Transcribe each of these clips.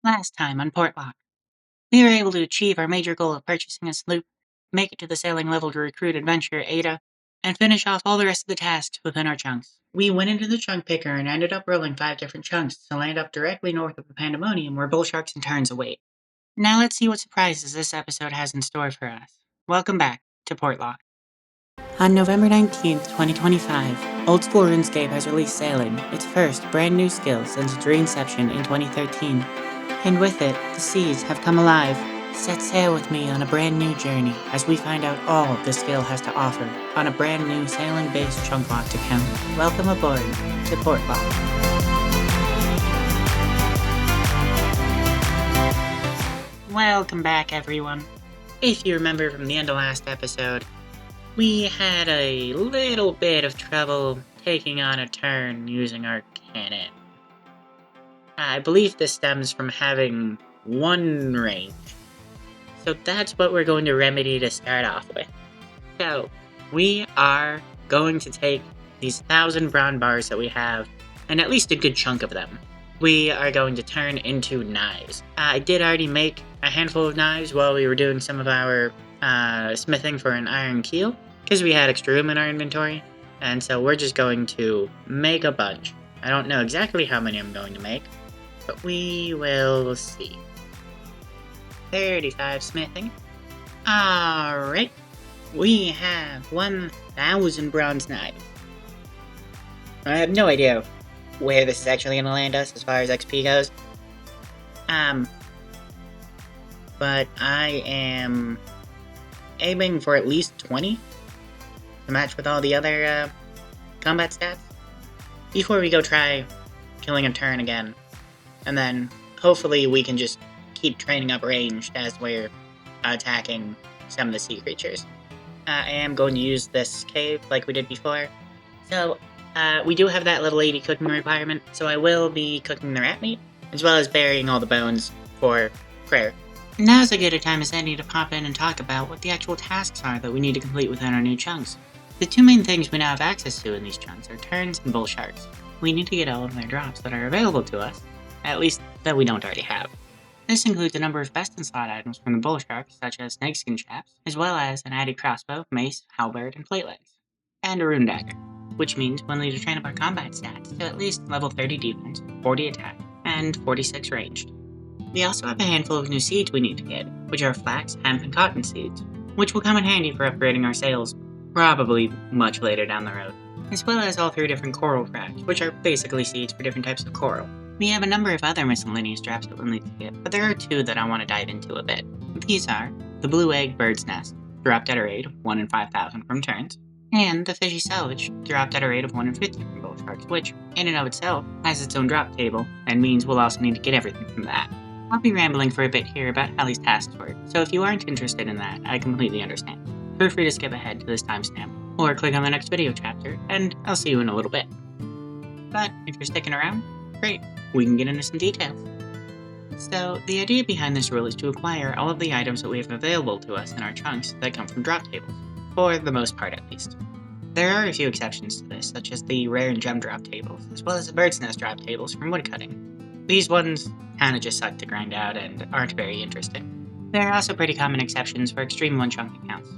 Last time on Portlock, we were able to achieve our major goal of purchasing a sloop, make it to the sailing level to recruit adventurer Ada, and finish off all the rest of the tasks within our chunks. We went into the chunk picker and ended up rolling 5 different chunks to land up directly north of the Pandemonium where bull sharks and terns await. Now let's see what surprises this episode has in store for us. Welcome back to Portlock. On November 19th, 2025, Old School RuneScape has released Sailing, its first brand new skill since its reinception in 2013. And with it, the seas have come alive. Set sail with me on a brand new journey as we find out all the skill has to offer on a brand new sailing-based chunk locked account. Welcome aboard to Portlock. Welcome back, everyone. If you remember from the end of last episode, we had a little bit of trouble taking on a turn using our cannon. I believe this stems from having one range. So that's what we're going to remedy to start off with. So, we are going to take these 1,000 brown bars that we have, and at least a good chunk of them. We are going to turn into knives. I did already make a handful of knives while we were doing some of our smithing for an iron keel, because we had extra room in our inventory, and so we're just going to make a bunch. I don't know exactly how many I'm going to make, but we will see. 35 smithing. Alright. We have 1,000 bronze knives. I have no idea where this is actually going to land us as far as XP goes. But I am aiming for at least 20 to match with all the other combat stats before we go try killing a turn again. And then hopefully we can just keep training up ranged as we're attacking some of the sea creatures. I am going to use this cave like we did before. So we do have that level 80 cooking requirement, so I will be cooking the rat meat, as well as burying all the bones for prayer. Now's as good a time as any to pop in and talk about what the actual tasks are that we need to complete within our new chunks. The two main things we now have access to in these chunks are terns and bull sharks. We need to get all of their drops that are available to us, at least that we don't already have. This includes a number of best-in-slot items from the bull sharks, such as snakeskin chaps, as well as an added crossbow, mace, halberd, and plate legs, and a rune dagger, which means we'll need to train up our combat stats to at least level 30 defense, 40 attack, and 46 ranged. We also have a handful of new seeds we need to get, which are flax, hemp, and cotton seeds, which will come in handy for upgrading our sails, probably much later down the road, as well as all 3 different coral crafts, which are basically seeds for different types of coral. We have a number of other miscellaneous drops that we'll need to get, but there are 2 that I want to dive into a bit. These are the Blue Egg Bird's Nest, dropped at a rate of 1 in 5,000 from turns, and the Fishy Salvage, dropped at a rate of 1 in 50 from bull sharks, which, in and of itself, has its own drop table, and means we'll also need to get everything from that. I'll be rambling for a bit here about how these tasks work, so if you aren't interested in that, I completely understand. Feel free to skip ahead to this timestamp, or click on the next video chapter, and I'll see you in a little bit. But if you're sticking around, great, we can get into some details. So, the idea behind this rule is to acquire all of the items that we have available to us in our chunks that come from drop tables, for the most part at least. There are a few exceptions to this, such as the rare and gem drop tables, as well as the bird's nest drop tables from woodcutting. These ones kinda just suck to grind out and aren't very interesting. There are also pretty common exceptions for extreme OneChunk accounts,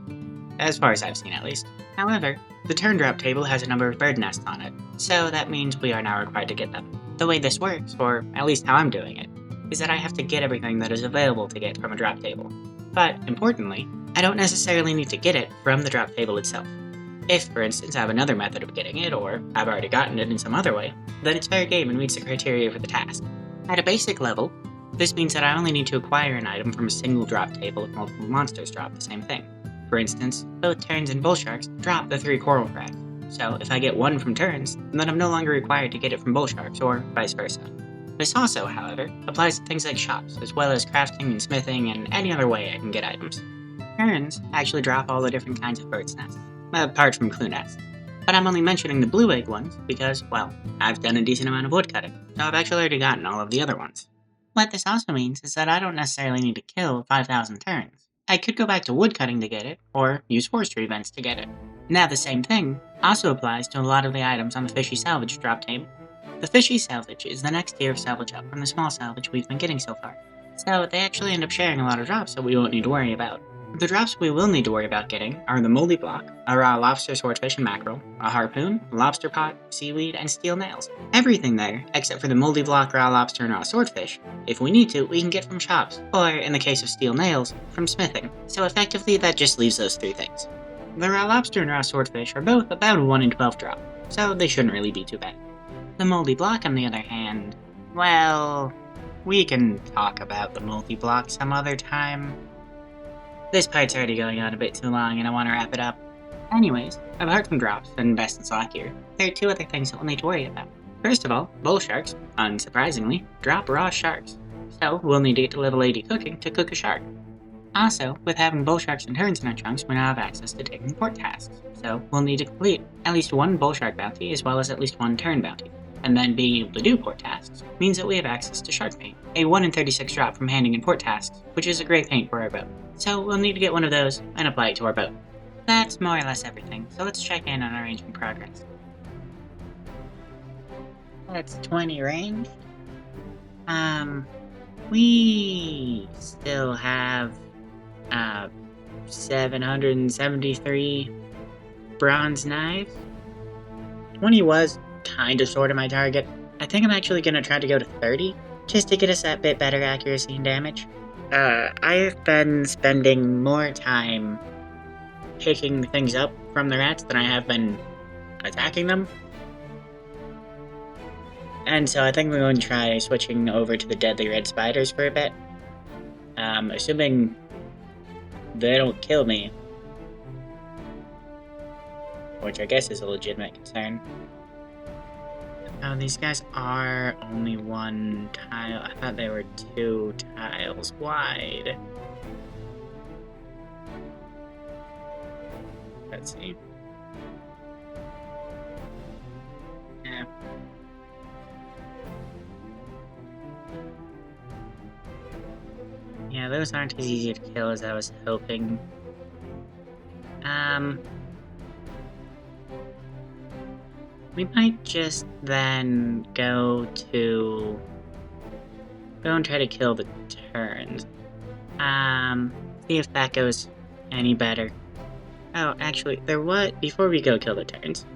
as far as I've seen at least. However, the turn drop table has a number of bird nests on it, so that means we are now required to get them. The way this works, or at least how I'm doing it, is that I have to get everything that is available to get from a drop table. But, importantly, I don't necessarily need to get it from the drop table itself. If, for instance, I have another method of getting it, or I've already gotten it in some other way, then it's fair game and meets the criteria for the task. At a basic level, this means that I only need to acquire an item from a single drop table if multiple monsters drop the same thing. For instance, both terns and bull sharks drop the 3 coral crabs, so if I get 1 from terns, then I'm no longer required to get it from bull sharks, or vice versa. This also, however, applies to things like shops, as well as crafting and smithing and any other way I can get items. Terns actually drop all the different kinds of bird's nests, apart from clue nests. But I'm only mentioning the blue egg ones because, well, I've done a decent amount of woodcutting, so I've actually already gotten all of the other ones. What this also means is that I don't necessarily need to kill 5,000 terns. I could go back to woodcutting to get it, or use forestry events to get it. Now the same thing also applies to a lot of the items on the Fishy Salvage drop table. The fishy salvage is the next tier of salvage up from the small salvage we've been getting so far. So they actually end up sharing a lot of drops that we won't need to worry about. The drops we will need to worry about getting are the moldy block, a raw lobster, swordfish, and mackerel, a harpoon, lobster pot, seaweed, and steel nails. Everything there, except for the moldy block, raw lobster, and raw swordfish, if we need to, we can get from shops, or, in the case of steel nails, from smithing. So effectively, that just leaves those 3 things. The raw lobster and raw swordfish are both about a 1 in 12 drop, so they shouldn't really be too bad. The moldy block, on the other hand, well, we can talk about the moldy block some other time. This part's already going on a bit too long and I want to wrap it up. Anyways, apart from drops and best and slack here, there are 2 other things that we'll need to worry about. First of all, bull sharks, unsurprisingly, drop raw sharks. So we'll need to get to level 80 cooking to cook a shark. Also, with having bull sharks and turns in our chunks, we now have access to taking port tasks. So we'll need to complete at least 1 bull shark bounty as well as at least 1 turn bounty. And then being able to do port tasks means that we have access to shark paint, a 1 in 36 drop from handing in port tasks, which is a great paint for our boat. So we'll need to get one of those and apply it to our boat. That's more or less everything, so let's check in on arrangement progress. That's 20 ranged. We still have 773 bronze knives. 20 was kind of sort of my target. I think I'm actually gonna try to go to 30, just to get us that bit better accuracy and damage. I've been spending more time picking things up from the rats than I have been attacking them. And so I think we're going to try switching over to the deadly red spiders for a bit. Assuming they don't kill me. Which I guess is a legitimate concern. Oh, these guys are only 1 tile. I thought they were 2 tiles wide. Let's see. Yeah. Yeah, those aren't as easy to kill as I was hoping. We might just then go and try to kill the turns. See if that goes any better. Oh, actually, before we go kill the turns.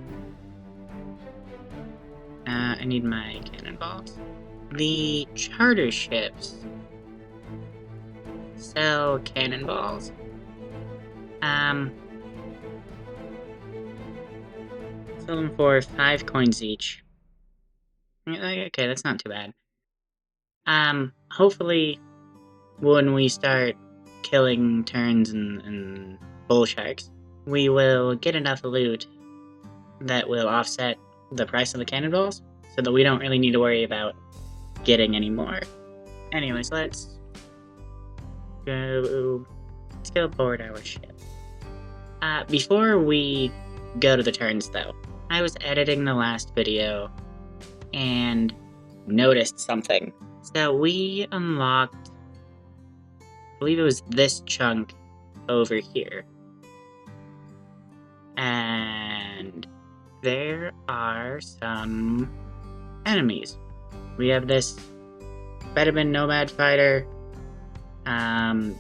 I need my cannonballs. The charter ships sell cannonballs. Sell them for 5 coins each. Okay, that's not too bad. Hopefully, when we start killing turns and bull sharks, we will get enough loot that will offset the price of the cannonballs, so that we don't really need to worry about getting any more. Anyways, let's go board our ship. Before we go to the turns, though, I was editing the last video and noticed something. So we unlocked, I believe it was this chunk over here. And there are some enemies. We have this Bedouin Nomad Fighter,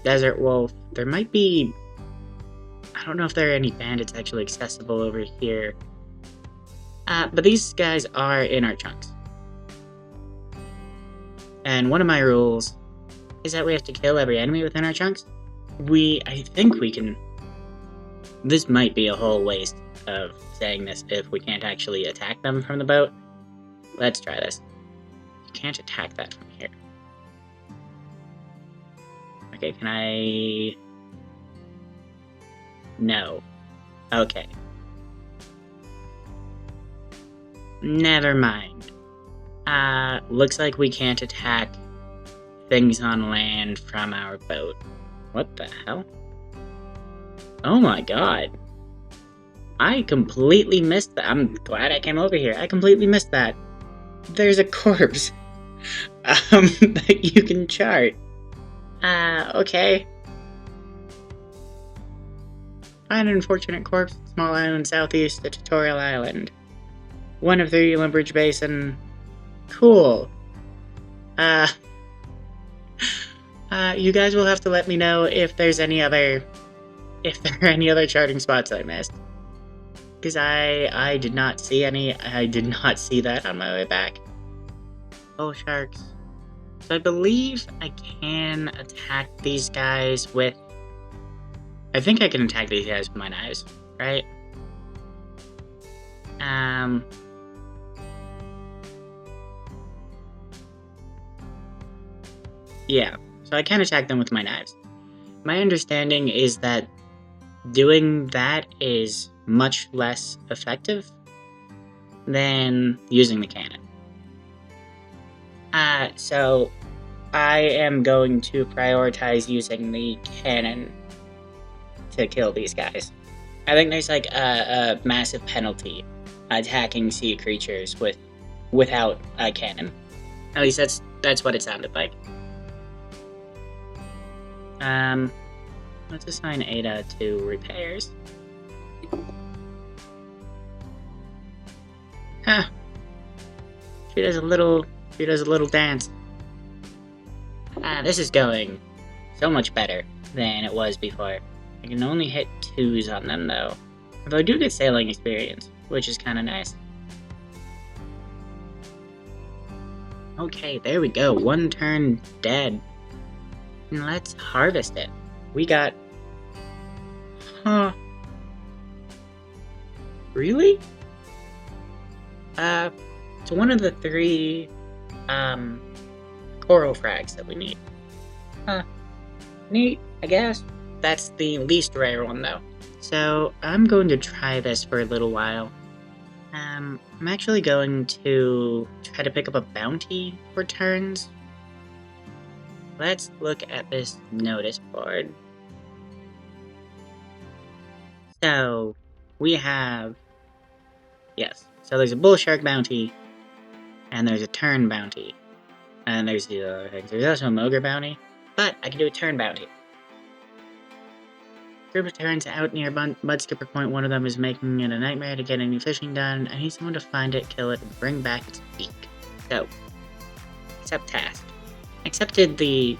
Desert Wolf. There might be, I don't know if there are any bandits actually accessible over here. But these guys are in our chunks. And one of my rules is that we have to kill every enemy within our chunks. I think we can. This might be a whole waste of saying this if we can't actually attack them from the boat. Let's try this. You can't attack that from here. Okay, can I? No. Okay. Never mind. Looks like we can't attack things on land from our boat. What the hell? Oh my god. I completely missed that. I'm glad I came over here. I completely missed that. There's a corpse. That you can chart. Okay. Find an unfortunate corpse, small island southeast of Tutorial Island. 1 of 3 Lumbridge Basin, Cool. Uh, you guys will have to let me know if there are any other charting spots I missed. Because I did not see any. I did not see that on my way back. Oh, sharks. So I believe I can attack these guys with... I think I can attack these guys with my knives, right? Yeah, so I can attack them with my knives. My understanding is that doing that is much less effective than using the cannon. So I am going to prioritize using the cannon to kill these guys. I think there's like a massive penalty attacking sea creatures without a cannon. At least that's what it sounded like. Let's assign Ada to repairs. Huh. She does a little dance. This is going so much better than it was before. I can only hit 2s on them though. Although I do get sailing experience, which is kinda nice. Okay, there we go. 1 turn dead. And let's harvest it. We got... Huh. Really? It's one of the 3, coral frags that we need. Huh. Neat, I guess. That's the least rare one, though. So, I'm going to try this for a little while. I'm actually going to try to pick up a bounty for turns. Let's look at this notice board. So, we have... Yes, so there's a bull shark bounty, and there's a turn bounty. And there's the other things. There's also a mogre bounty, but I can do a turn bounty. Group of turns out near Mudskipper Point. One of them is making it a nightmare to get any fishing done. I need someone to find it, kill it, and bring back its beak. So, accept task. Accepted the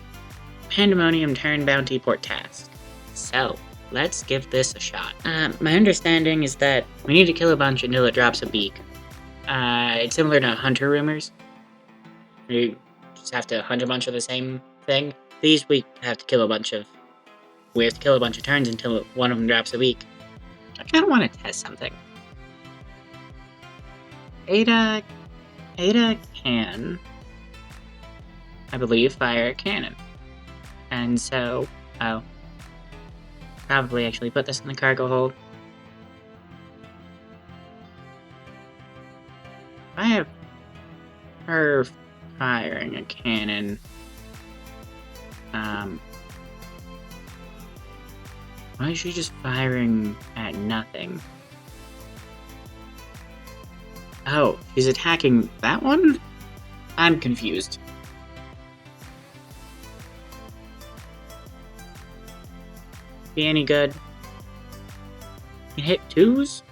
Pandemonium Turn Bounty Port task. So, let's give this a shot. My understanding is that we need to kill a bunch until it drops a beak. It's similar to Hunter Rumors. You just have to hunt a bunch of the same thing. These we have to kill a bunch of turns until one of them drops a beak. I kind of want to test something. Ada can, I believe, fire a cannon. And so, probably actually put this in the cargo hold. I have her firing a cannon. Why is she just firing at nothing? Oh, she's attacking that one? I'm confused. Be any good? Can hit 2s?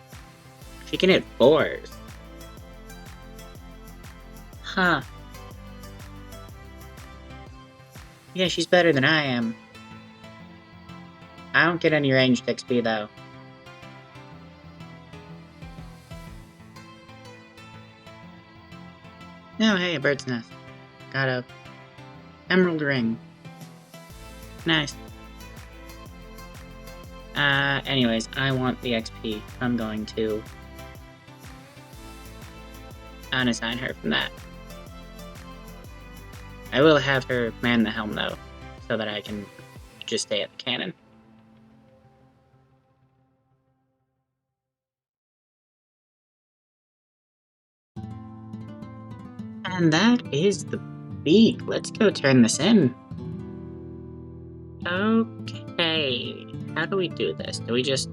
She can hit 4s. Huh. Yeah, she's better than I am. I don't get any ranged XP though. No, hey, a bird's nest. Got a emerald ring. Nice. Anyways, I want the XP. I'm going to unassign her from that. I will have her man the helm though, so that I can just stay at the cannon. And that is the beak. Let's go turn this in. Okay. How do we do this? Do we just...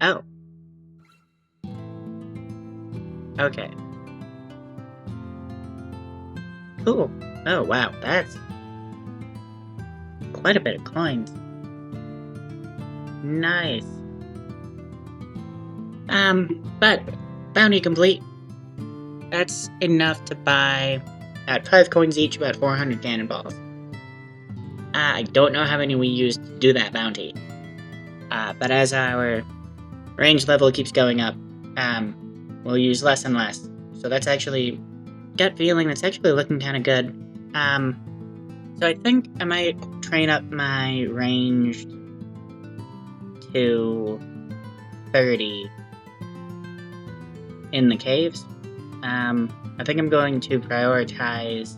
Oh. Okay. Cool. Oh, wow, that's quite a bit of coins. Nice. But bounty complete. That's enough to buy, at 5 coins each, about 400 cannonballs. I don't know how many we used to do that bounty. But as our range level keeps going up, we'll use less and less. So that's actually, gut feeling, that's actually looking kind of good. So I think I might train up my range to 30 in the caves. I think I'm going to prioritize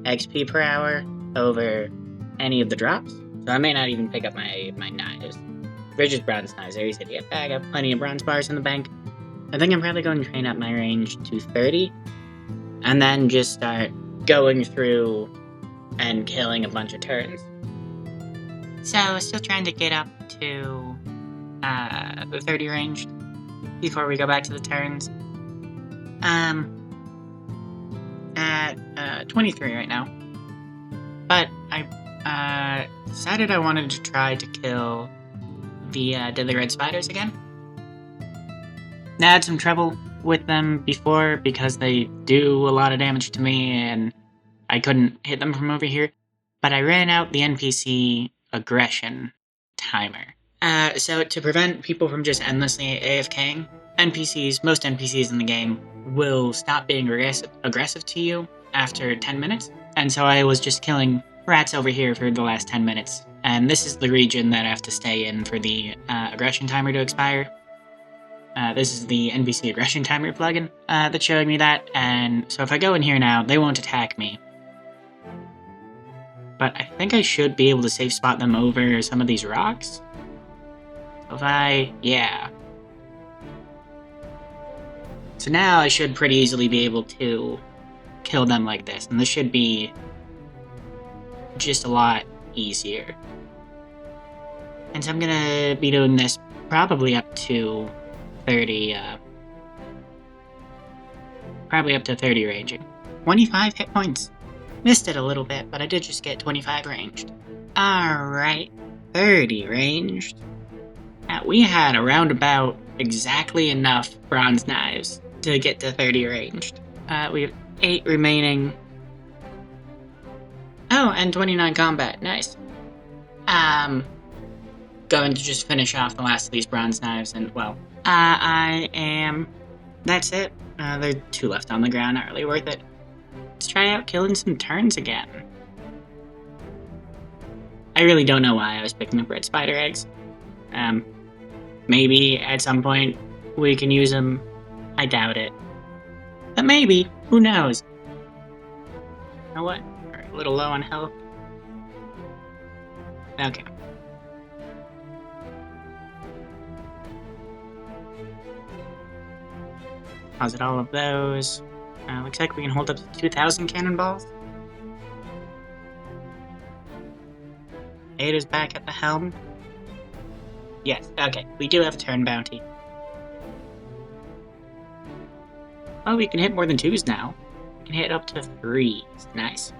XP per hour over any of the drops. So I may not even pick up my knives. They're just bronze knives, they're easy to get back. I got plenty of bronze bars in the bank. I think I'm probably going to train up my range to 30. And then just start going through and killing a bunch of turns. So, still trying to get up to the 30 range before we go back to the turns. At 23 right now. But I decided I wanted to try to kill the deadly red spiders again. I had some trouble with them before because they do a lot of damage to me and I couldn't hit them from over here. But I ran out the NPC aggression timer. So to prevent people from just endlessly AFKing, most NPCs in the game will stop being aggressive to you after 10 minutes. And so I was just killing rats over here for the last 10 minutes. And this is the region that I have to stay in for the aggression timer to expire. This is the NPC aggression timer plugin that's showing me that. And so if I go in here now, they won't attack me. But I think I should be able to safe spot them over some of these rocks. So yeah. So now I should pretty easily be able to kill them like this. And this should be just a lot easier. And so I'm gonna be doing this probably up to 30, probably up to 30 ranging. 25 hit points. Missed it a little bit, but I did just get 25 ranged. Alright, 30 ranged. We had around about exactly enough bronze knives to get to 30 ranged. We have 8 remaining. Oh, and 29 combat, nice. Going to just finish off the last of these bronze knives and, well, that's it. There are 2 left on the ground, not really worth it. Let's try out killing some turns again. I really don't know why I was picking up red spider eggs. Maybe at some point we can use them. I doubt it. But maybe, who knows? You know what? We're a little low on health. Okay. Deposit all of those. Looks like we can hold up to 2,000 cannonballs. Ada's back at the helm. Yes, okay, we do have a turn bounty. Oh, we can hit more than 2s now. We can hit up to 3s. Nice.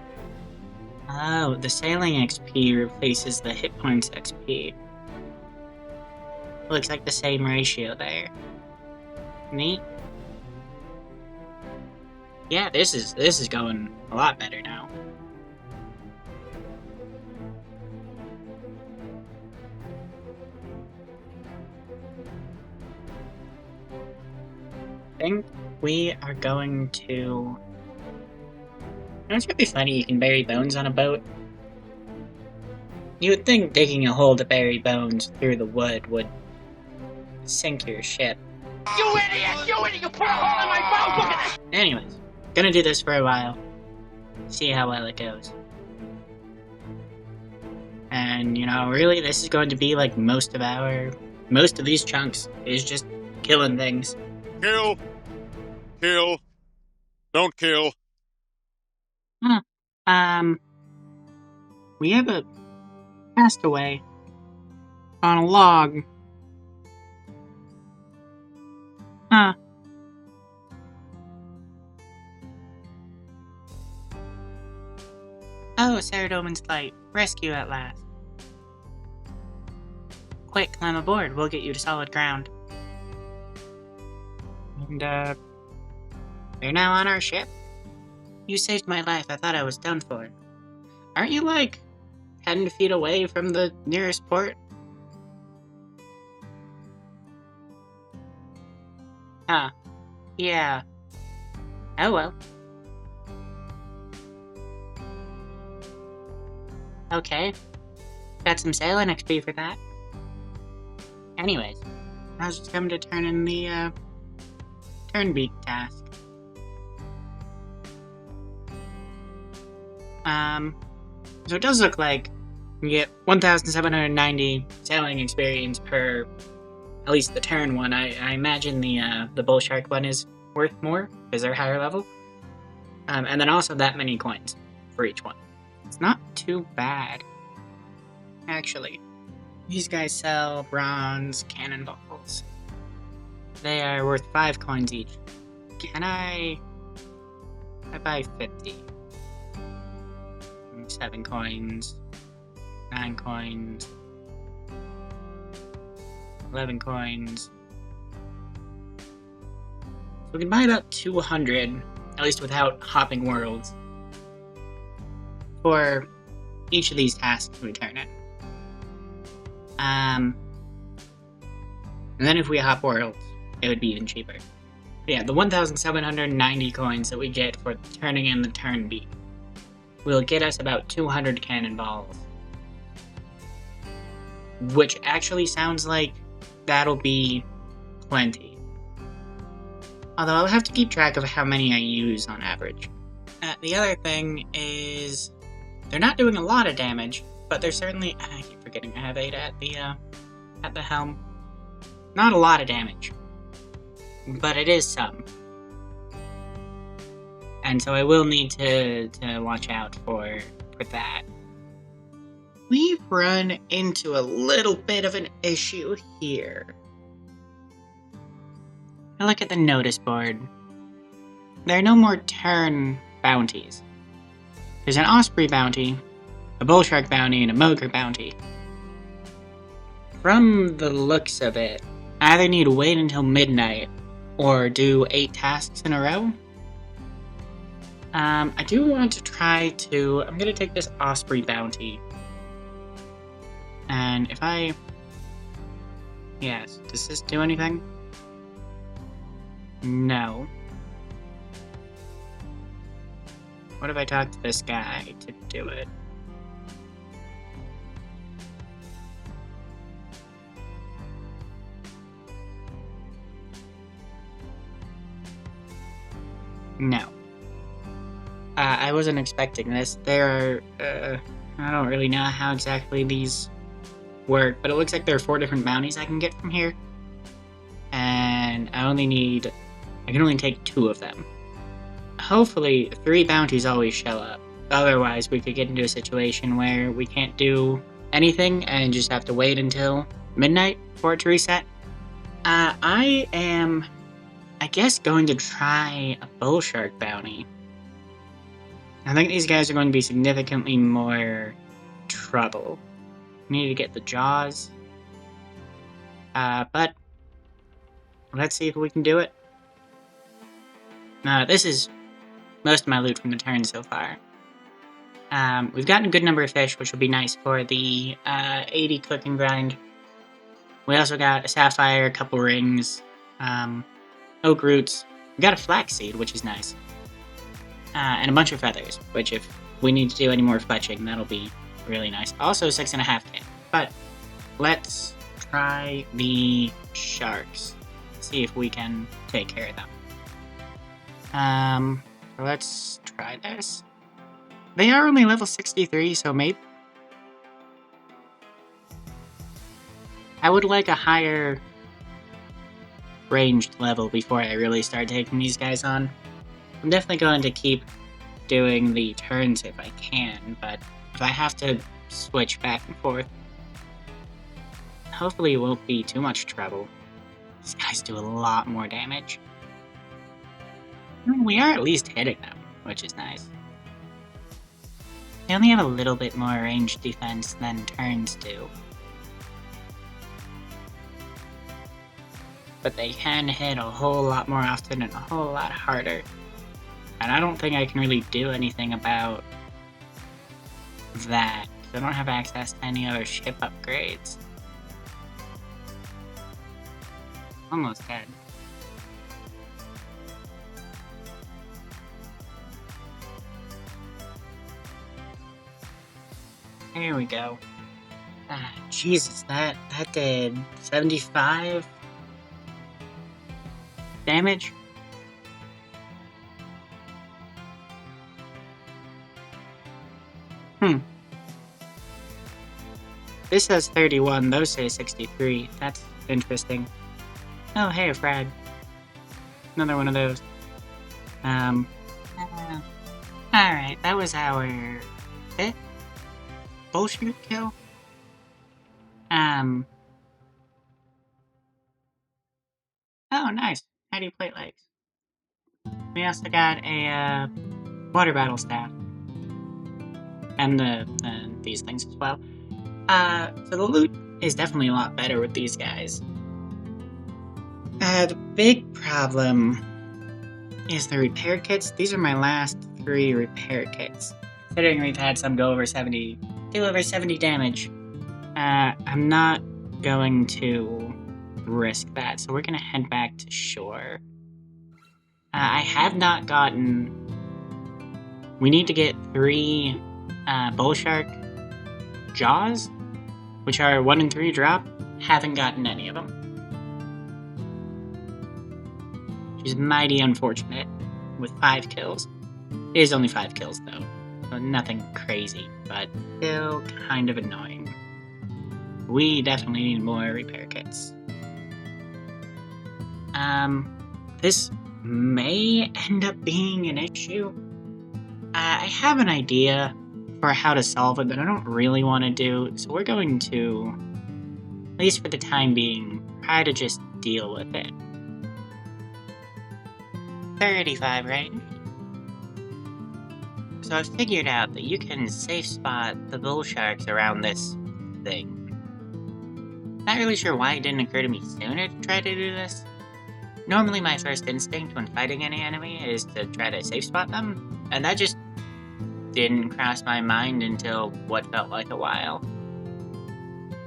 Oh, the sailing XP replaces the hit points XP. Looks like the same ratio there. Neat. Yeah, this is going a lot better now. I think we are going to... You know, it's gonna be funny, you can bury bones on a boat. You would think digging a hole to bury bones through the wood would sink your ship. You idiot! You idiot! You put a hole in my boat! Look at this! Anyways, gonna do this for a while. See how well it goes. And, you know, really, this is going to be like most of these chunks is just killing things. Kill. Kill. Don't kill. We have a castaway on a log. Oh, Saradomin's flight. Rescue at last. Quick, climb aboard. We'll get you to solid ground. And, you're now on our ship? You saved my life. I thought I was done for. Aren't you, like, 10 feet away from the nearest port? Huh. Yeah. Oh well. Okay. Got some sailing XP for that. Anyways, I was just coming to turn in the, turn beat task. So it does look like you get 1,790 sailing experience per, at least the turn one. I imagine the bull shark one is worth more, because they're higher level. And then also that many coins for each one. It's not too bad, actually. These guys sell bronze cannonballs. They are worth 5 coins each. Can I buy 50. 7 coins. 9 coins. 11 coins. So we can buy about 200, at least without hopping worlds, for each of these tasks we turn in. And then if we hop worlds, it would be even cheaper. But yeah, the 1,790 coins that we get for turning in the turn beat will get us about 200 cannonballs. Which actually sounds like that'll be plenty. Although I'll have to keep track of how many I use on average. The other thing is, they're not doing a lot of damage, but they're certainly, I keep forgetting I have 8 at the helm. Not a lot of damage, but it is some. And so I will need to watch out for that. We've run into a little bit of an issue here. I look at the notice board. There are no more turn bounties. There's an Osprey bounty, a Bull Shark bounty, and a Mogre bounty. From the looks of it, I either need to wait until midnight or do 8 tasks in a row. I do want to try to... I'm gonna take this Osprey bounty. And if I... Yes, does this do anything? No. What if I talk to this guy to do it? No. I wasn't expecting this. There are, I don't really know how exactly these work, but it looks like there are 4 different bounties I can get from here. And I can only take 2 of them. Hopefully, 3 bounties always show up. Otherwise, we could get into a situation where we can't do anything and just have to wait until midnight for it to reset. I am, I guess, going to try a Bull Shark bounty. I think these guys are going to be significantly more trouble. We need to get the jaws. But let's see if we can do it. This is most of my loot from the turn so far. We've gotten a good number of fish, which will be nice for the 80 cook and grind. We also got a sapphire, a couple rings, oak roots. We got a flaxseed, which is nice. And a bunch of feathers, which if we need to do any more fletching, that'll be really nice. Also 6.5k. But let's try the sharks. See if we can take care of them. So let's try this. They are only level 63, so maybe I would like a higher ranged level before I really start taking these guys on. I'm definitely going to keep doing the turns if I can, but if I have to switch back and forth, hopefully it won't be too much trouble. These guys do a lot more damage. We are at least hitting them, which is nice. They only have a little bit more ranged defense than turns do. But they can hit a whole lot more often and a whole lot harder. And I don't think I can really do anything about that. I don't have access to any other ship upgrades. Almost dead. There we go. Jesus, that did 75 damage. This says 31, those say 63. That's interesting. Oh, hey, a frag. Another one of those. Alright, that was our 5th bullshit kill. Oh, nice. How do you plate legs? We also got a, water battle staff. And these things as well. So the loot is definitely a lot better with these guys. The big problem is the repair kits. These are my last 3 repair kits. Considering we've had some do over 70 damage, I'm not going to risk that, so we're gonna head back to shore. I have not gotten... We need to get 3 bull shark jaws, which are 1 and 3 drop. Haven't gotten any of them. Which is mighty unfortunate with 5 kills. It is only 5 kills though, so nothing crazy, but still kind of annoying. We definitely need more repair kits. This may end up being an issue. I have an idea for how to solve it that I don't really want to do, so we're going to, at least for the time being, try to just deal with it. 35, right? So I've figured out that you can safe spot the bull sharks around this thing. Not really sure why it didn't occur to me sooner to try to do this. Normally my first instinct when fighting any enemy is to try to safe spot them, and that just didn't cross my mind until what felt like a while.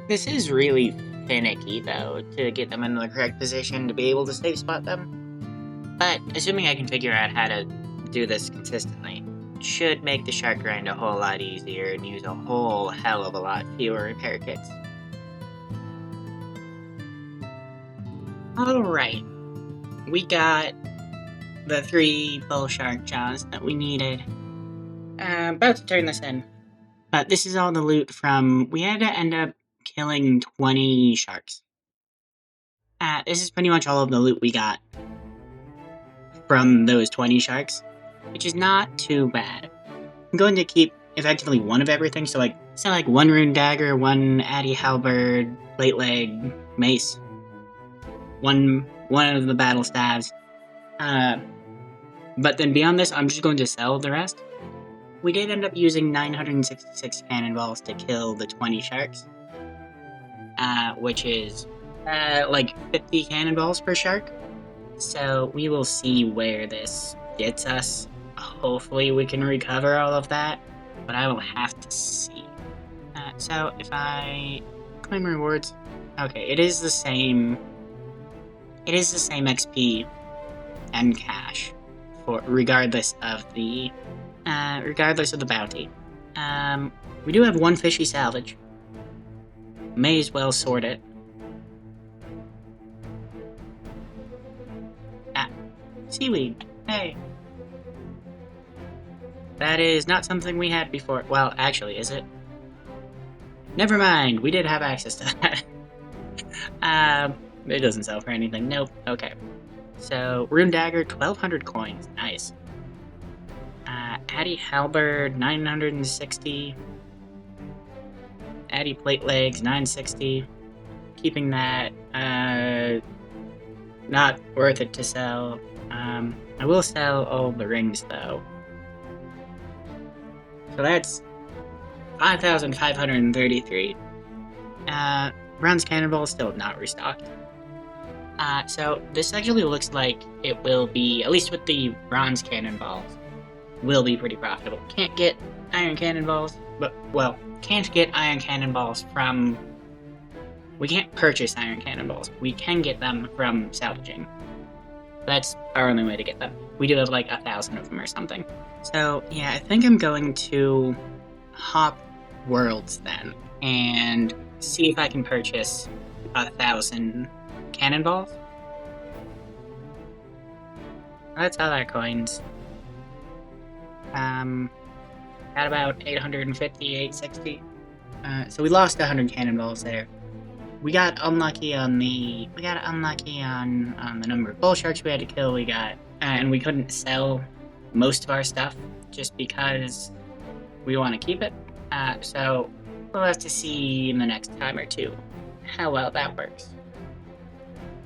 This is really finicky though, to get them in the correct position to be able to safe spot them. But assuming I can figure out how to do this consistently, it should make the shark grind a whole lot easier and use a whole hell of a lot fewer repair kits. Alright. We got the 3 bull shark jaws that we needed. About to turn this in. But this is all the loot from... We had to end up killing 20 sharks. This is pretty much all of the loot we got from those 20 sharks, which is not too bad. I'm going to keep effectively 1 of everything, so like 1 rune dagger, 1 addy halberd, plate leg, mace, 1 of the battle staves. But then beyond this, I'm just going to sell the rest. We did end up using 966 cannonballs to kill the 20 sharks, which is like 50 cannonballs per shark. So we will see where this gets us. Hopefully we can recover all of that, but I will have to see. So if I claim rewards, okay, it is the same XP and cash for regardless of the bounty. We do have 1 fishy salvage. May as well sort it. Seaweed. Hey. That is not something we had before. Well, actually, is it? Never mind. We did have access to that. It doesn't sell for anything. Nope. Okay. So, rune dagger, 1,200 coins. Nice. Addy halberd, 960. Addy plate legs, 960. Keeping that. Not worth it to sell. I will sell all the rings though. So that's 5,533. Bronze cannonball still not restocked. So this actually looks like it will be, at least with the bronze cannonballs, will be pretty profitable. Can't get iron cannonballs, but, well, can't get iron cannonballs from... We can't purchase iron cannonballs. We can get them from salvaging. That's our only way to get them. We do have like 1,000 of them or something. So, yeah, I think I'm going to hop worlds then, and see if I can purchase 1,000 cannonballs. That's all our coins. Got about 850, 860. So we lost 100 cannonballs there. We got unlucky on the number of bull sharks we had to kill. We got, and we couldn't sell most of our stuff just because we want to keep it. So we'll have to see in the next time or two how well that works.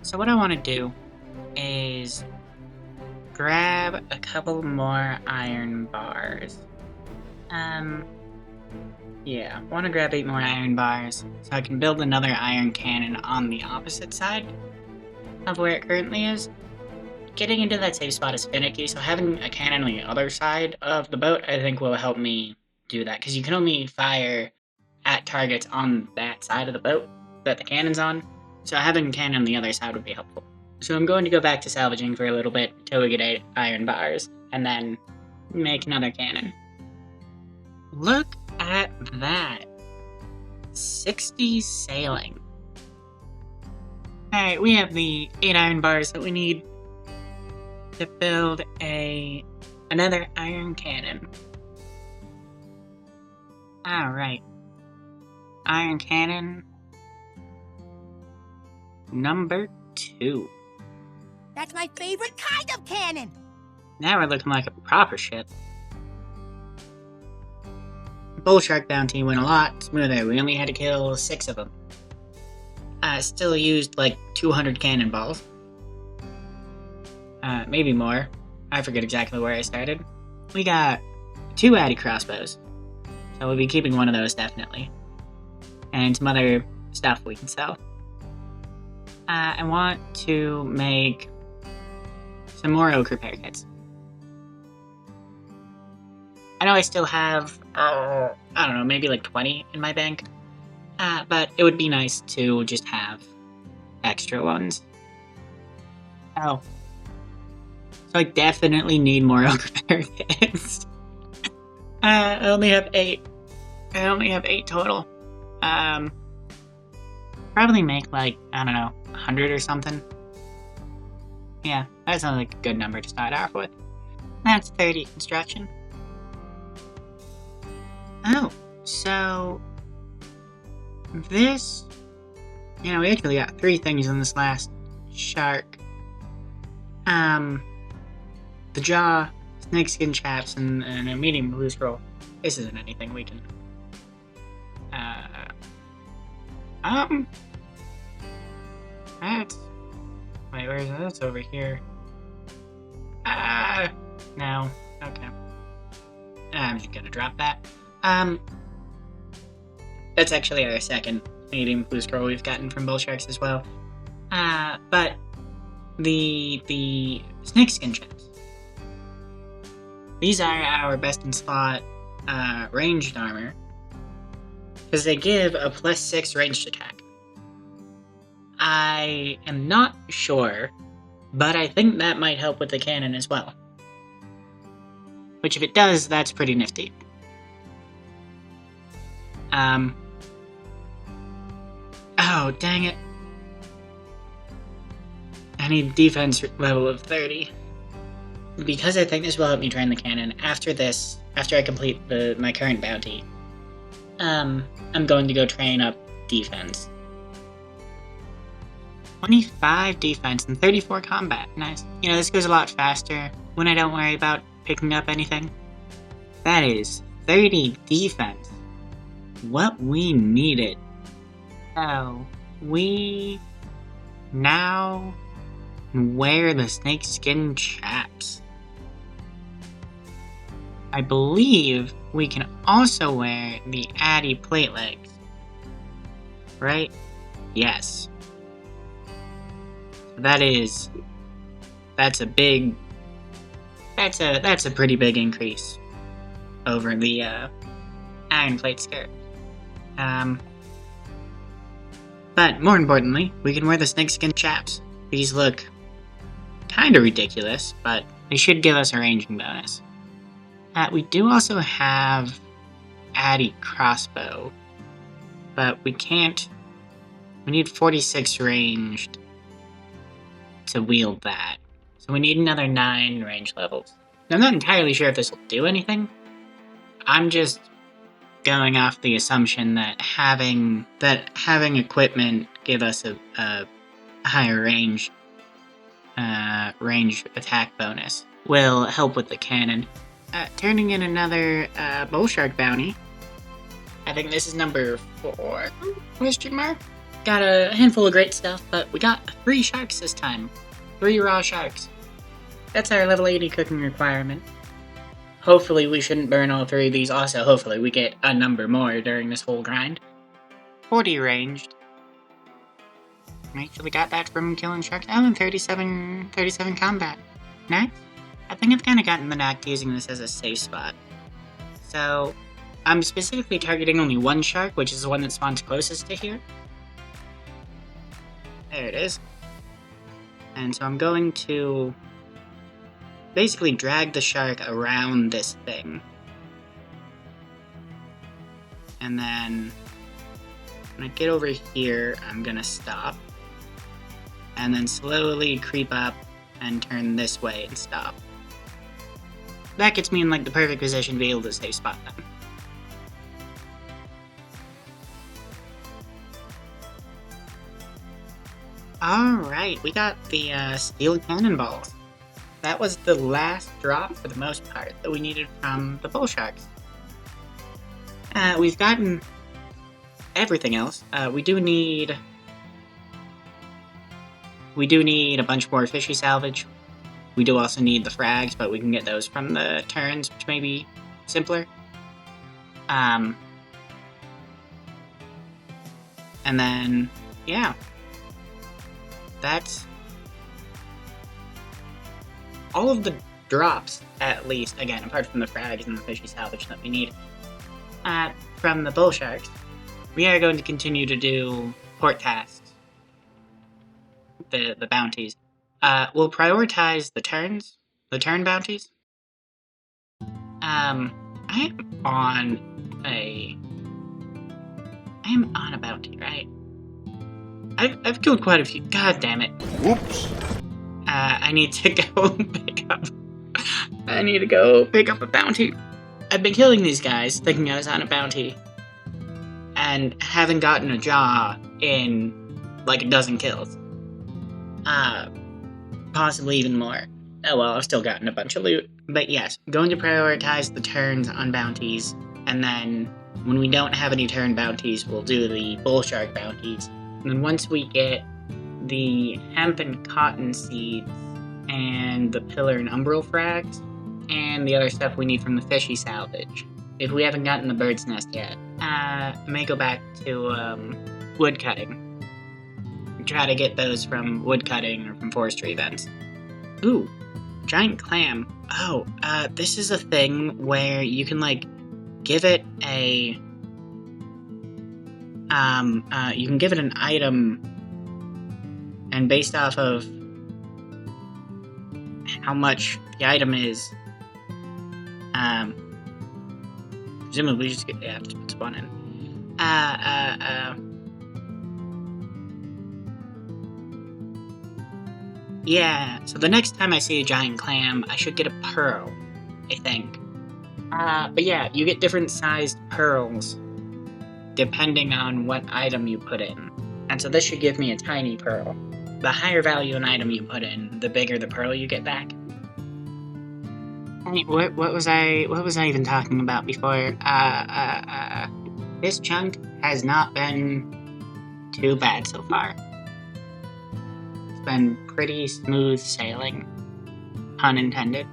So what I want to do is grab a couple more iron bars. Yeah, I want to grab 8 more iron bars so I can build another iron cannon on the opposite side of where it currently is. Getting into that safe spot is finicky, so having a cannon on the other side of the boat I think will help me do that, because you can only fire at targets on that side of the boat that the cannon's on, so having a cannon on the other side would be helpful. So I'm going to go back to salvaging for a little bit until we get 8 iron bars, and then make another cannon. Look at that. 60 sailing. Alright, we have the 8 iron bars that we need to build another iron cannon. Alright. Iron cannon number 2. That's my favorite kind of cannon! Now we're looking like a proper ship. Bull shark bounty went a lot smoother. We only had to kill 6 of them. Still used like 200 cannonballs. Maybe more. I forget exactly where I started. We got 2 Addy crossbows. So we'll be keeping one of those definitely. And some other stuff we can sell. I want to make some more oak repair kits. I know I still have, I don't know, maybe like 20 in my bank. But it would be nice to just have extra ones. Oh. So I definitely need more oak repair kits. I only have 8. I only have 8 total. Probably make like, I don't know, 100 or something. Yeah, that sounds like a good number to start off with. That's 30 construction. Oh, so this, we actually got 3 things in this last shark. The jaw, snakeskin chaps, and a medium blue scroll. This isn't anything we can, that's, wait, where is that? That's over here. No, okay. I'm just gonna drop that. That's actually our second medium blue scroll we've gotten from bull sharks as well. But the snakeskin chaps. These are our best in slot ranged armor, because they give a +6 ranged attack. I am not sure, but I think that might help with the cannon as well. Which, if it does, that's pretty nifty. Oh, dang it. I need defense level of 30. Because I think this will help me train the cannon, after I complete my current bounty, I'm going to go train up defense. 25 defense and 34 combat. Nice. This goes a lot faster when I don't worry about picking up anything. That is 30 defense. What we needed. So, we now wear the snakeskin chaps. I believe we can also wear the Addy plate legs. Right? Yes. That's a pretty big increase over the iron plate skirt. But more importantly, we can wear the snakeskin chaps. These look kinda ridiculous, but they should give us a ranging bonus. We do also have Addy crossbow, but we need 46 ranged to wield that. So we need another 9 range levels. Now, I'm not entirely sure if this will do anything. I'm just going off the assumption that having equipment give us a higher range attack bonus will help with the cannon. Turning in another bull shark bounty. I think this is number 4? Question mark? Got a handful of great stuff, but we got 3 sharks this time. 3 raw sharks. That's our level 80 cooking requirement. Hopefully we shouldn't burn all 3 of these. Also, hopefully we get a number more during this whole grind. 40 ranged. I actually got that from killing sharks. Oh, and 37 combat. Nice. I think I've kind of gotten the knack to using this as a safe spot. So, I'm specifically targeting only one shark, which is the one that spawns closest to here. There it is. And so I'm going to basically drag the shark around this thing. And then when I get over here, I'm gonna stop. And then slowly creep up and turn this way and stop. That gets me in like the perfect position to be able to safe spot them. Alright, we got the steel cannonballs. That was the last drop for the most part that we needed from the bull sharks. We've gotten everything else. We do need a bunch more fishy salvage. We do also need the frags, but we can get those from the turns, which may be simpler. And then, yeah. That's all of the drops, at least, again, apart from the frags and the fishy salvage that we need. From the bull sharks, we are going to continue to do port tasks. The bounties. We'll prioritize the turn bounties. I am on a bounty, right? I've killed quite a few. God damn it. Whoops. I need to go pick up. I need to go pick up a bounty. I've been killing these guys, thinking I was on a bounty, and haven't gotten a jaw in like a dozen kills. Possibly even more. Oh well, I've still gotten a bunch of loot. But yes, going to prioritize the turns on bounties, and then when we don't have any turn bounties, we'll do the bull shark bounties. And then once we get the hemp and cotton seeds, and the pillar and umbral frags, and the other stuff we need from the fishy salvage, if we haven't gotten the bird's nest yet, I may go back to wood cutting. Try to get those from woodcutting or from forestry events. Ooh, giant clam. Oh, this is a thing where you can, like, give it a... you can give it an item, and based off of how much the item is, presumably just get, yeah, just put spawn in. Yeah, so the next time I see a giant clam, I should get a pearl, I think. But yeah, you get different sized pearls depending on what item you put in. And so this should give me a tiny pearl. The higher value an item you put in, the bigger the pearl you get back. Hey, what was I even talking about before? This chunk has not been too bad so far. Been pretty smooth sailing, pun intended.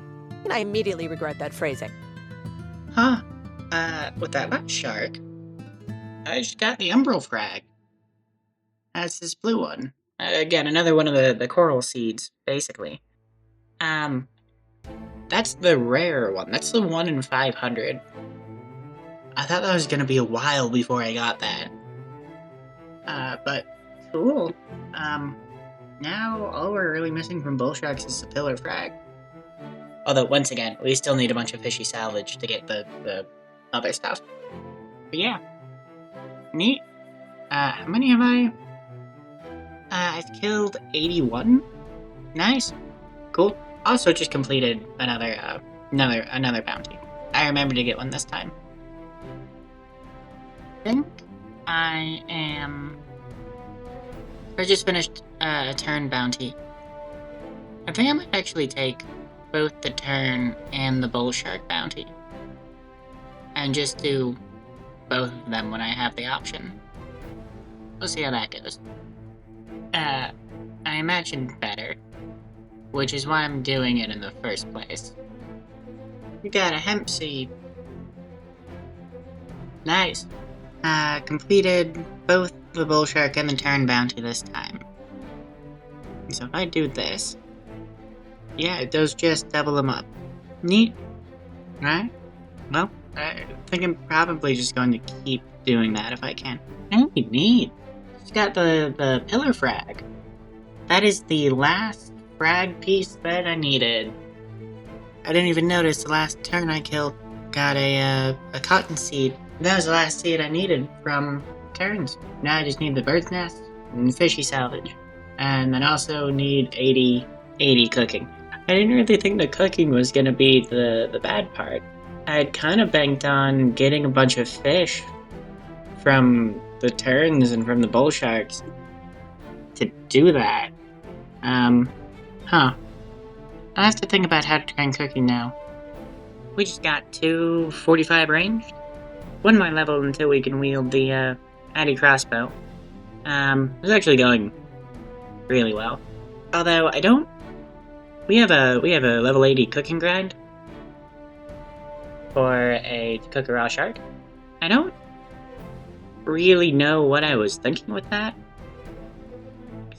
I immediately regret that phrasing. Huh. With that last shark, I just got the Umbral Frag. That's this blue one. Again, another one of the coral seeds, basically. That's the rare one. That's the 1 in 500. I thought that was gonna be a while before I got that. But cool. Now all we're really missing from bull sharks is the pillar frag. Although, once again, we still need a bunch of fishy salvage to get the other stuff. But yeah. Neat. How many have I? I've killed 81. Nice. Cool. Also just completed another bounty. I remember to get one this time. I think I just finished a turn bounty. I think I might actually take both the turn and the bull shark bounty. And just do both of them when I have the option. We'll see how that goes. I imagine better, which is why I'm doing it in the first place. You got a hemp seed. Nice. Completed both the bull shark and the turn bounty this time. So if I do this, yeah, it does just double them up. Neat. Right? Well, I think I'm probably just going to keep doing that if I can. Hey, neat. Just got the pillar frag. That is the last frag piece that I needed. I didn't even notice the last turn I killed got a cotton seed. That was the last seed I needed from turns. Now I just need the bird's nest and fishy salvage. And then also need 80 cooking. I didn't really think the cooking was gonna be the bad part. I had kind of banked on getting a bunch of fish from the turns and from the bull sharks to do that. I have to think about how to train cooking now. We just got 245 ranged. One more level until we can wield the Addy crossbow. It's actually going really well. Although we have a level 80 cooking grind for to cook a raw shark. I don't really know what I was thinking with that.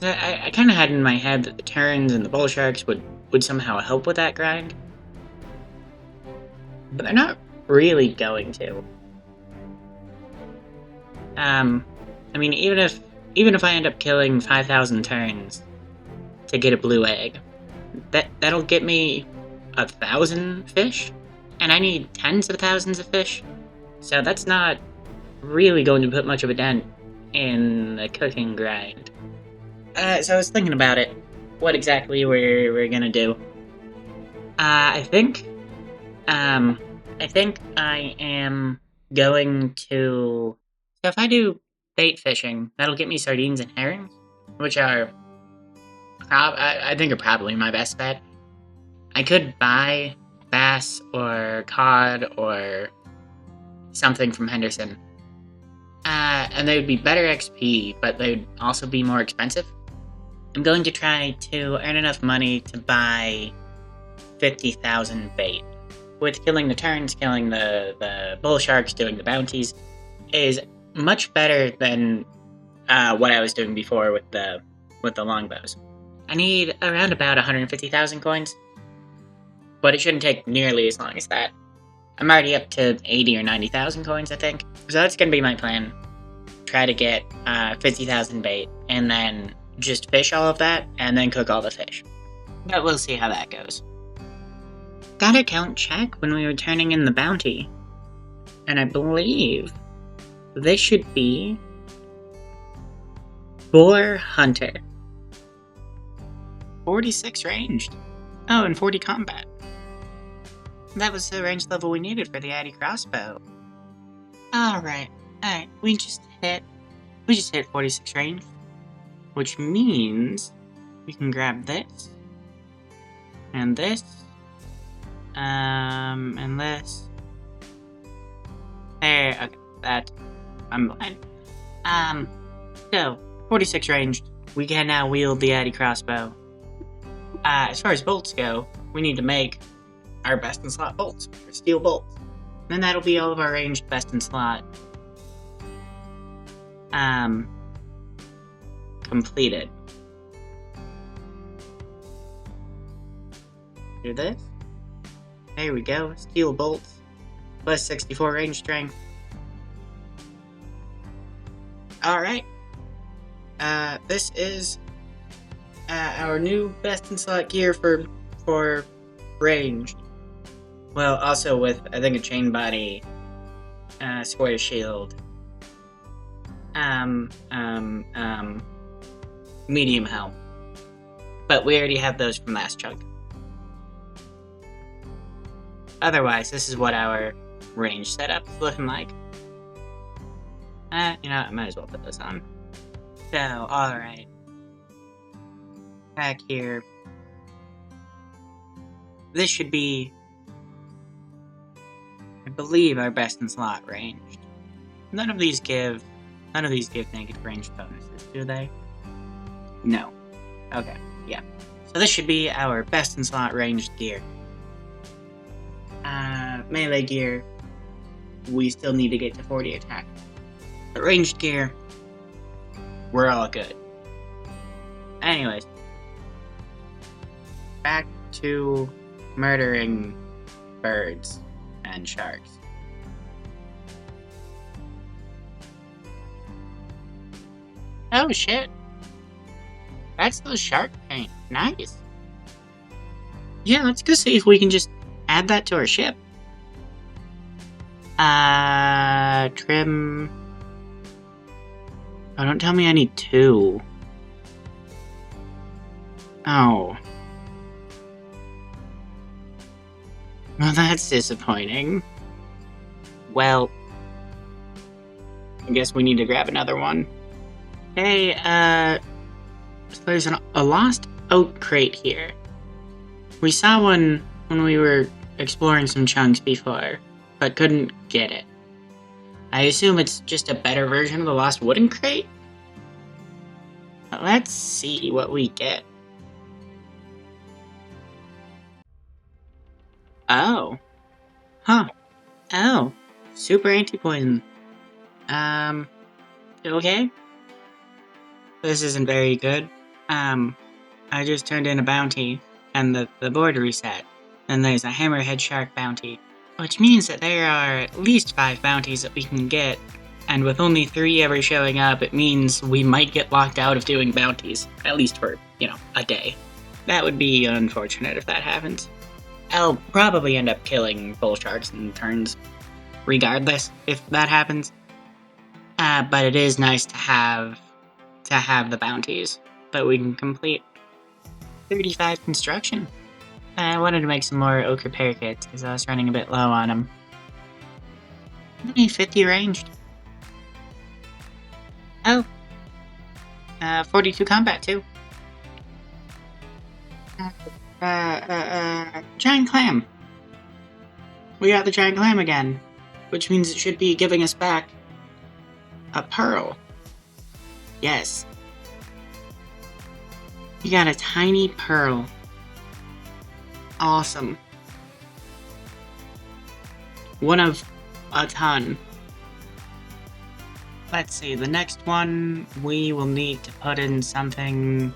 I kind of had in my head that the turns and the bull sharks would somehow help with that grind. But they're not really going to. I mean, even if I end up killing 5,000 turns to get a blue egg, that'll get me 1,000 fish, and I need tens of thousands of fish, so that's not really going to put much of a dent in the cooking grind. So I was thinking about it, what exactly we're gonna do. I think I am going to... So if I do bait fishing, that'll get me sardines and herrings, which are, I think are probably my best bet. I could buy bass or cod or something from Henderson. And they would be better XP, but they'd also be more expensive. I'm going to try to earn enough money to buy 50,000 bait. With killing the turns, killing the bull sharks, doing the bounties, is much better than what I was doing before with the longbows. I need around about 150,000 coins, but it shouldn't take nearly as long as that. I'm already up to 80 or 90,000 coins, I think. So that's gonna be my plan. Try to get 50,000 bait, and then just fish all of that, and then cook all the fish. But we'll see how that goes. Got a count check when we were turning in the bounty. And I believe this should be Boar Hunter. 46 ranged. Oh, and 40 combat. That was the range level we needed for the Addy crossbow. Alright. We just hit 46 range. Which means we can grab this. And this. And this. There, okay, that. I'm blind. So, 46 ranged. We can now wield the Addy crossbow. As far as bolts go, we need to make our best in slot bolts, or steel bolts. Then that'll be all of our ranged best in slot. Completed. Do this. There we go. Steel bolts. Plus 64 range strength. Alright. This is our new best in slot gear for ranged. Well, also with, I think, a chain body, square shield, medium helm. But we already have those from last chunk. Otherwise, this is what our range setup is looking like. You know what, I might as well put this on. So, alright. Back here. This should be, I believe, our best in slot ranged. None of these give negative range bonuses, do they? No. Okay, yeah. So this should be our best in slot ranged gear. Melee gear, we still need to get to 40 attack. But ranged gear, we're all good. Anyways. Back to murdering birds and sharks. Oh shit. That's the shark paint. Nice. Yeah, let's go see if we can just add that to our ship. Trim. Oh, don't tell me I need 2. Oh. Well, that's disappointing. Well, I guess we need to grab another one. Hey, so there's a lost oak crate here. We saw one when we were exploring some chunks before, but couldn't get it. I assume it's just a better version of the lost wooden crate? Let's see what we get. Oh. Huh. Oh. Super anti-poison. Okay. This isn't very good. I just turned in a bounty, and the board reset. And there's a hammerhead shark bounty. Which means that there are at least 5 bounties that we can get, and with only 3 ever showing up, it means we might get locked out of doing bounties. At least for, a day. That would be unfortunate if that happens. I'll probably end up killing bull sharks in turns, regardless if that happens. But it is nice to have the bounties that we can complete. 35 construction. I wanted to make some more oak repair kits because I was running a bit low on them. Only 50 ranged. Oh. 42 combat too. Giant clam. We got the giant clam again, which means it should be giving us back a pearl. Yes. You got a tiny pearl. Awesome. One of a ton. Let's see, the next one, we will need to put in something...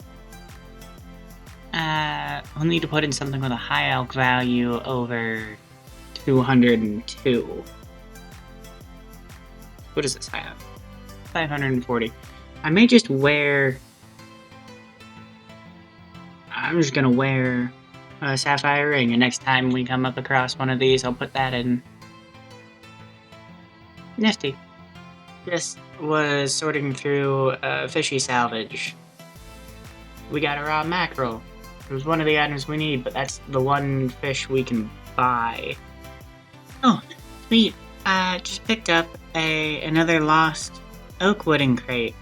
we'll need to put in something with a high elk value over 202. What does this have? 540. I may just wear... I'm just gonna wear a sapphire ring, and next time we come up across one of these, I'll put that in. Nifty. Just was sorting through fishy salvage. We got a raw mackerel. It was one of the items we need, but that's the one fish we can buy. Oh, sweet. Just picked up another lost oak wooden crate.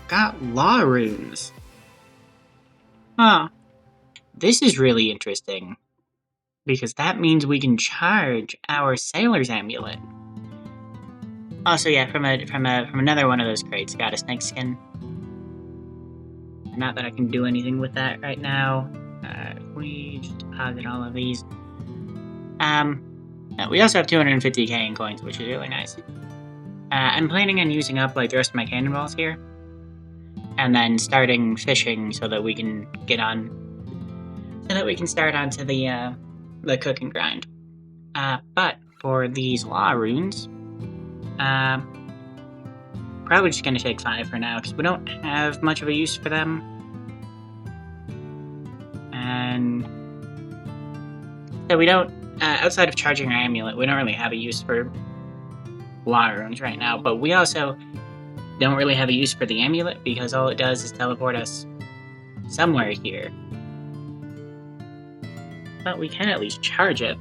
Got law runes. Huh. This is really interesting, because that means we can charge our sailor's amulet. Also, yeah, from another one of those crates, got a snake skin. Not that I can do anything with that right now. We just deposit all of these. We also have 250k in coins, which is really nice. I'm planning on using up like the rest of my cannonballs here, and then starting fishing so that we can get on, so that we can start onto the cook and grind. But for these law runes, probably just gonna take 5 for now because we don't have much of a use for them, and so we don't. Outside of charging our amulet, we don't really have a use for law runes right now, but we also don't really have a use for the amulet because all it does is teleport us somewhere here. But we can at least charge it.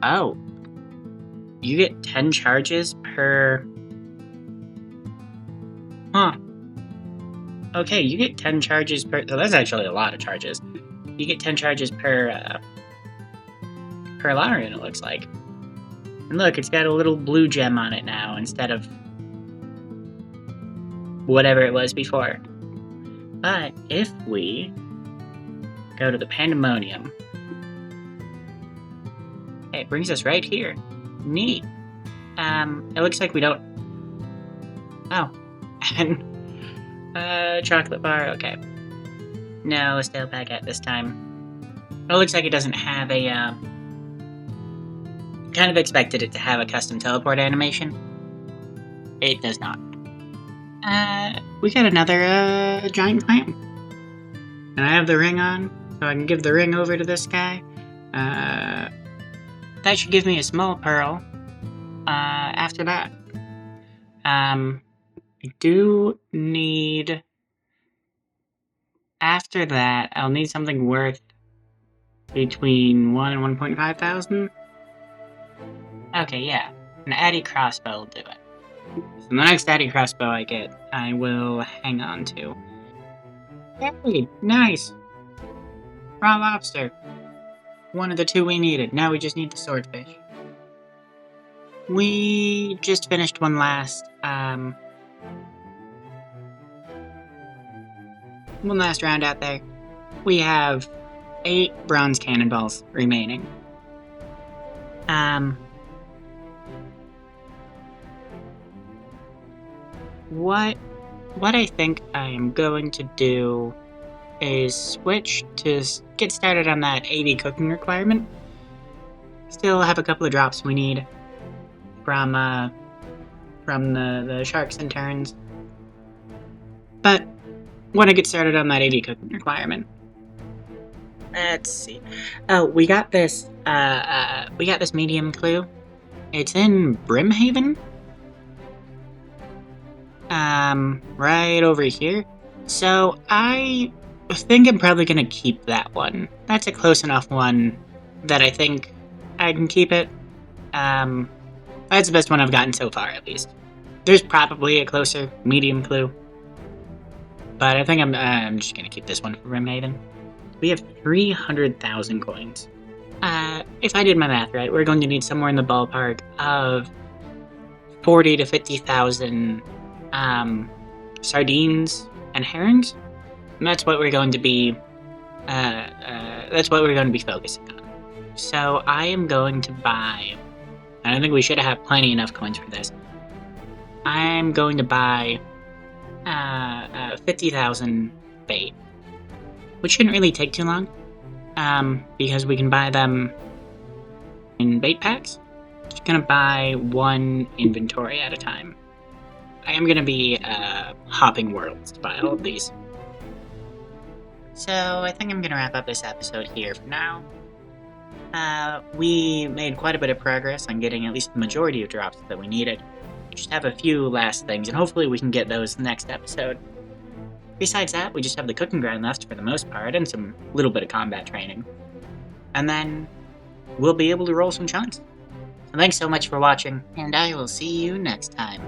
Oh. You get 10 charges per... Huh. Okay, you get 10 charges per... Oh, that's actually a lot of charges. You get 10 charges per law rune, it looks like. And look, it's got a little blue gem on it now instead of whatever it was before. But if we go to the Pandemonium, it brings us right here. Neat. It looks like we don't... Oh. And, chocolate bar, okay. No, let's stay back at this time. It looks like it doesn't have a, kind of expected it to have a custom teleport animation. It does not. We got another, giant plant. And I have the ring on, so I can give the ring over to this guy. That should give me a small pearl, after that. I do need... After that, I'll need something worth between 1 and 1.5 thousand. Okay, yeah. An Addy crossbow will do it. So the next Addy crossbow I get, I will hang on to. Hey, nice! Raw lobster. One of the 2 we needed. Now we just need the swordfish. We just finished one last round out there. We have 8 bronze cannonballs remaining. What I think I am going to do is switch to get started on that 80 cooking requirement. Still have a couple of drops we need from the sharks and terns. But want to get started on that 80 cooking requirement. Let's see. Oh, we got this medium clue. It's in Brimhaven. Right over here. So I think I'm probably gonna keep that one. That's a close enough one that I think I can keep it. That's the best one I've gotten so far, at least. There's probably a closer medium clue, but I think I'm just gonna keep this one for Brimhaven. We have 300,000 coins. If I did my math right, we're going to need somewhere in the ballpark of 40 to 50,000 sardines and herrings, and that's what we're going to be. That's what we're going to be focusing on. So I am going to buy, and I think we should have plenty enough coins for this. I'm going to buy 50,000 bait, which shouldn't really take too long, because we can buy them in bait packs. Just gonna buy 1 inventory at a time. I am gonna be hopping worlds to buy all of these. So I think I'm gonna wrap up this episode here for now. We made quite a bit of progress on getting at least the majority of drops that we needed. Just have a few last things, and hopefully we can get those next episode. Besides that, we just have the cooking grind left for the most part, and some little bit of combat training. And then we'll be able to roll some chunks. So thanks so much for watching, and I will see you next time.